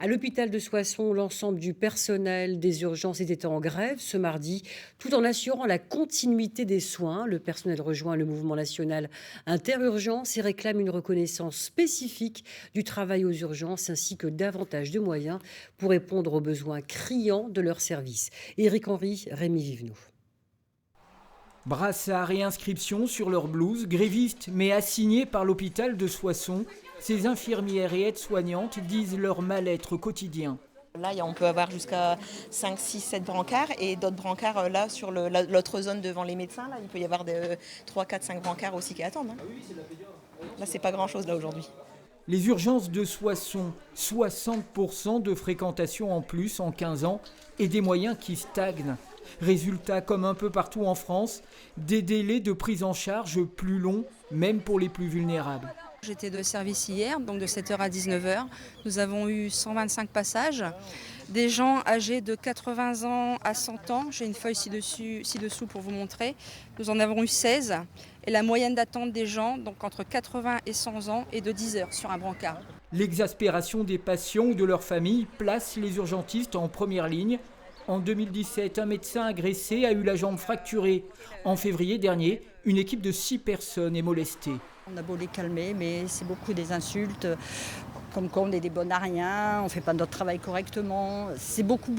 À l'hôpital de Soissons, l'ensemble du personnel des urgences était en grève ce mardi, tout en assurant la continuité des soins. Le personnel rejoint le mouvement national Interurgence et réclame une reconnaissance spécifique du travail aux urgences ainsi que davantage de moyens pour répondre aux besoins criants de leur service. Éric Henry, Rémi Vivenot. Brassards et inscriptions sur leur blouse, grévistes mais assignés par l'hôpital de Soissons, ces infirmières et aides-soignantes disent leur mal-être quotidien. Là, on peut avoir jusqu'à 5, 6, 7 brancards et d'autres brancards là sur l'autre zone devant les médecins. Là, il peut y avoir 3, 4, 5 brancards aussi qui attendent. Là, c'est pas grand-chose là aujourd'hui. Les urgences de Soissons, 60% de fréquentation en plus en 15 ans et des moyens qui stagnent. Résultat, comme un peu partout en France, des délais de prise en charge plus longs, même pour les plus vulnérables. J'étais de service hier, donc de 7h à 19h. Nous avons eu 125 passages. Des gens âgés de 80 ans à 100 ans. J'ai une feuille ci-dessous pour vous montrer. Nous en avons eu 16. Et la moyenne d'attente des gens, donc entre 80 et 100 ans, est de 10 heures sur un brancard. L'exaspération des patients ou de leurs familles place les urgentistes en première ligne. En 2017, un médecin agressé a eu la jambe fracturée. En février dernier, une équipe de 6 personnes est molestée. On a beau les calmer, mais c'est beaucoup des insultes, comme quoi on est des bons à rien, on ne fait pas notre travail correctement. C'est beaucoup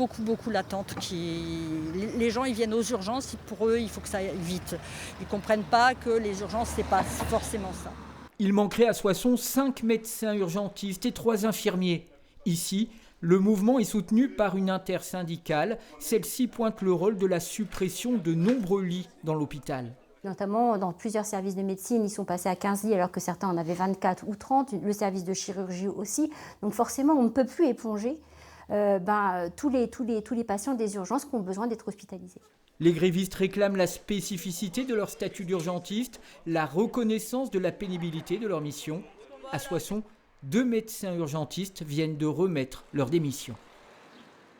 l'attente. Les gens ils viennent aux urgences, pour eux il faut que ça aille vite. Ils ne comprennent pas que les urgences, c'est pas forcément ça. Il manquerait à Soissons 5 médecins urgentistes et 3 infirmiers. Ici, le mouvement est soutenu par une intersyndicale. Celle-ci pointe le rôle de la suppression de nombreux lits dans l'hôpital. Notamment dans plusieurs services de médecine, ils sont passés à 15 lits alors que certains en avaient 24 ou 30, le service de chirurgie aussi. Donc forcément, on ne peut plus éponger tous les patients des urgences qui ont besoin d'être hospitalisés. Les grévistes réclament la spécificité de leur statut d'urgentiste, la reconnaissance de la pénibilité de leur mission. À Soissons, 2 médecins urgentistes viennent de remettre leur démission.